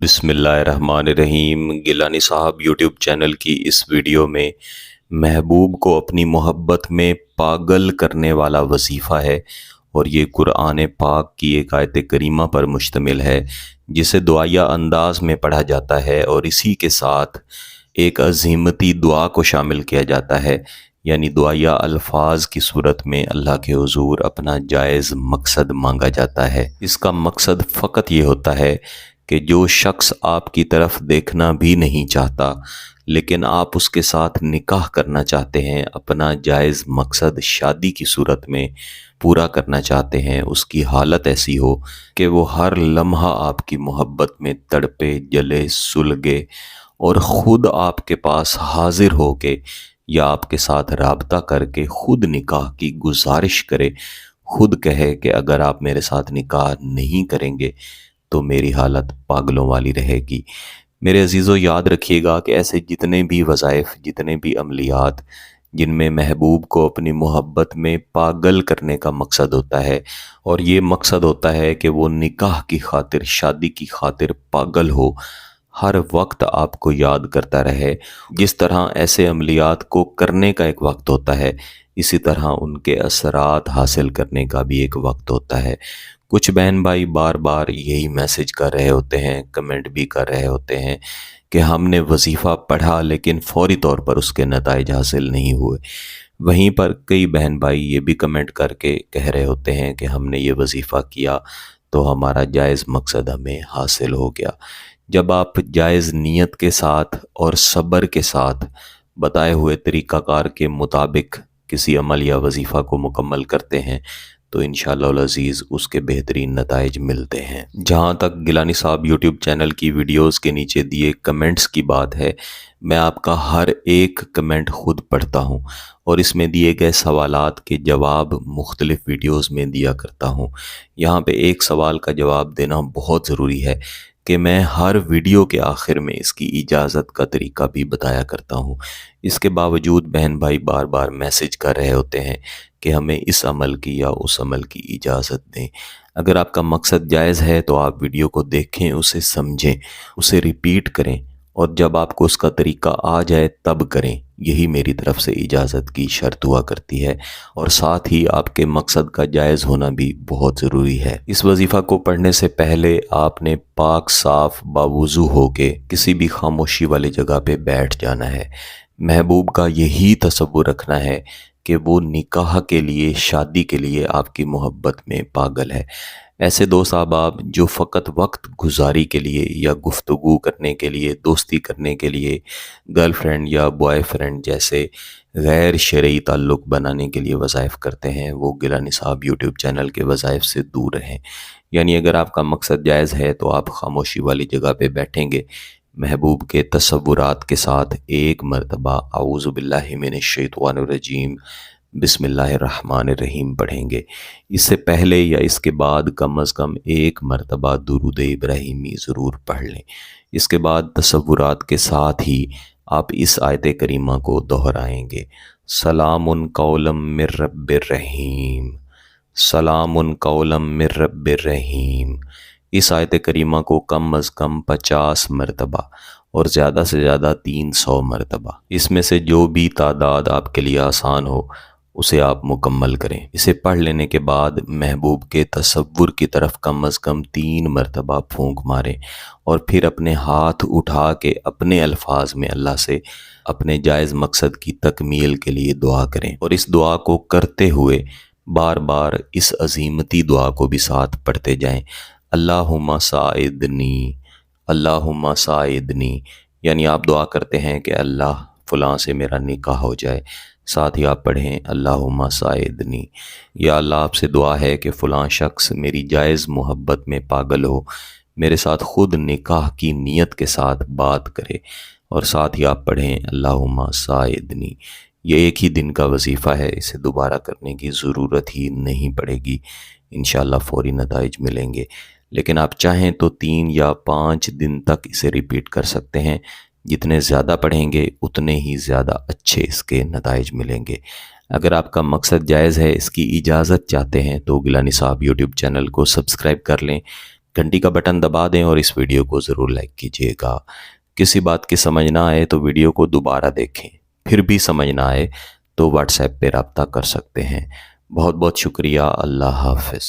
बिस्मिल्लाहिर्रहमानिर्रहीम। गिलानी साहब YouTube channel की इस वीडियो में महबूब को अपनी मोहब्बत में पागल करने वाला वजीफ़ा है और ये कुरान पाक की एक आयत करीमा पर मुश्तमिल है जिसे दुआया अंदाज में पढ़ा जाता है और इसी के साथ एक अज़ीमती दुआ को शामिल किया जाता है, यानी दुआया अल्फाज की सूरत में अल्लाह के हुजूर अपना जायज़ मकसद मांगा जाता है। इसका मकसद फ़कत ये होता है कि जो शख्स आपकी तरफ देखना भी नहीं चाहता लेकिन आप उसके साथ निकाह करना चाहते हैं, अपना जायज़ मकसद शादी की सूरत में पूरा करना चाहते हैं, उसकी हालत ऐसी हो कि वो हर लम्हा आपकी मोहब्बत में तड़पे, जले, सुलगे और ख़ुद आपके पास हाजिर हो के या आपके साथ राबता करके ख़ुद निकाह की गुजारिश करे, ख़ुद कहे कि अगर आप मेरे साथ निकाह नहीं करेंगे तो मेरी हालत पागलों वाली रहेगी। मेरे अजीज़ों, याद रखिएगा कि ऐसे जितने भी वज़ाइफ, जितने भी अमलियात जिनमें महबूब को अपनी मोहब्बत में पागल करने का मकसद होता है और ये मकसद होता है कि वो निकाह की खातिर, शादी की खातिर पागल हो, हर वक्त आपको याद करता रहे। जिस तरह ऐसे अमलियात को करने का एक वक्त होता है, इसी तरह उनके असरात हासिल करने का भी एक वक्त होता है। कुछ बहन भाई बार बार यही मैसेज कर रहे होते हैं, कमेंट भी कर रहे होते हैं कि हमने वजीफ़ा पढ़ा लेकिन फ़ौरी तौर पर उसके नताइज हासिल नहीं हुए। वहीं पर कई बहन भाई ये भी कमेंट करके कह रहे होते हैं कि हमने ये वजीफ़ा किया तो हमारा जायज़ मकसद हमें हासिल हो गया। जब आप जायज़ नीयत के साथ और सब्र के साथ बताए हुए तरीक़ाकार के मुताबिक किसी अमल या वजीफ़ा को मुकम्मल करते हैं तो इंशाअल्लाह अज़ीज़ उसके बेहतरीन नताइज मिलते हैं। जहाँ तक गिलानी साहब यूट्यूब चैनल की वीडियोस के नीचे दिए कमेंट्स की बात है, मैं आपका हर एक कमेंट ख़ुद पढ़ता हूँ और इसमें दिए गए सवालात के जवाब मुख्तलिफ़ वीडियोस में दिया करता हूँ। यहाँ पे एक सवाल का जवाब देना बहुत ज़रूरी है कि मैं हर वीडियो के आखिर में इसकी इजाज़त का तरीका भी बताया करता हूँ। इसके बावजूद बहन भाई बार बार मैसेज कर रहे होते हैं कि हमें इस अमल की या उस अमल की इजाज़त दें। अगर आपका मकसद जायज़ है तो आप वीडियो को देखें, उसे समझें, उसे रिपीट करें और जब आपको उसका तरीका आ जाए तब करें। यही मेरी तरफ से इजाज़त की शर्त हुआ करती है और साथ ही आपके मकसद का जायज़ होना भी बहुत ज़रूरी है। इस वजीफ़ा को पढ़ने से पहले आपने पाक साफ़ बावुज़ू होके किसी भी खामोशी वाली जगह पे बैठ जाना है। महबूब का यही तसव्वुर रखना है कि वो निकाह के लिए, शादी के लिए आपकी मोहब्बत में पागल है। ऐसे दोस्त अहबाब जो फ़कत वक्त गुजारी के लिए या गुफ्तगू करने के लिए, दोस्ती करने के लिए, गर्लफ्रेंड या बॉयफ्रेंड जैसे गैर शरई ताल्लुक़ बनाने के लिए वज़ाइफ करते हैं, वो गिलानी साहब यूट्यूब चैनल के वज़ाइफ से दूर रहें। यानी अगर आपका मकसद जायज़ है तो आप खामोशी वाली जगह पे बैठेंगे, महबूब के तसव्वुरात के साथ एक मरतबा औज़ु बिल्लाहि मिनश्शैतानिर्रजीम बिस्मिल्लाहिर्रहमानिर्रहीम पढ़ेंगे। इससे पहले या इसके बाद कम अज़ कम एक मरतबा दुरूद इब्राहिमी ज़रूर पढ़ लें। इसके बाद तसव्वुरात के साथ ही आप इस आयत करीमा को दोहराएंगे, सलामुन कौलम मिर रब्बिर रहीम, सलामुन कौलम मिर रब्बिर रहीम। इस आयत करीमा को कम अज़ कम 50 मरतबा और ज़्यादा से ज़्यादा 300 मरतबा, इसमें से जो भी तादाद आपके लिए आसान हो उसे आप मुकम्मल करें। इसे पढ़ लेने के बाद महबूब के तसव्वुर की तरफ कम अज़ कम 3 मरतबा फूंक मारें और फिर अपने हाथ उठा के अपने अल्फाज में अल्लाह से अपने जायज़ मकसद की तकमील के लिए दुआ करें और इस दुआ को करते हुए बार बार इस अज़ीमती दुआ को भी साथ पढ़ते जाएं, अल्लाहुम्मा साइदनी, अल्लाहुम्मा साइदनी। यानी आप दुआ करते हैं कि अल्लाह फ़लाँ से मेरा निकाह हो जाए, साथ ही आप पढ़ें अल्लाहुम्मा साइदनी, या अल्लाह आपसे दुआ है कि फ़लाँ शख्स मेरी जायज़ मोहब्बत में पागल हो, मेरे साथ ख़ुद निकाह की नीयत के साथ बात करे, और साथ ही आप पढ़ें अल्लाहुम्मा साइदनी। ये एक ही दिन का वजीफ़ा है, इसे दोबारा करने की ज़रूरत ही नहीं पड़ेगी, इंशाअल्लाह फ़ौरी नताइज मिलेंगे। लेकिन आप चाहें तो 3 या 5 दिन तक इसे रिपीट कर सकते हैं। जितने ज़्यादा पढ़ेंगे उतने ही ज़्यादा अच्छे इसके नताइज मिलेंगे। अगर आपका मकसद जायज़ है, इसकी इजाज़त चाहते हैं तो गिलानी साहब यूट्यूब चैनल को सब्सक्राइब कर लें, گھنٹی کا بٹن دبا دیں اور اس ویڈیو کو ضرور لائک کیجیے گا۔ کسی بات کی سمجھ نہ آئے تو ویڈیو کو دوبارہ دیکھیں، پھر بھی سمجھ نہ آئے تو واٹس ایپ پہ رابطہ کر سکتے ہیں۔ بہت بہت شکریہ۔ اللہ حافظ۔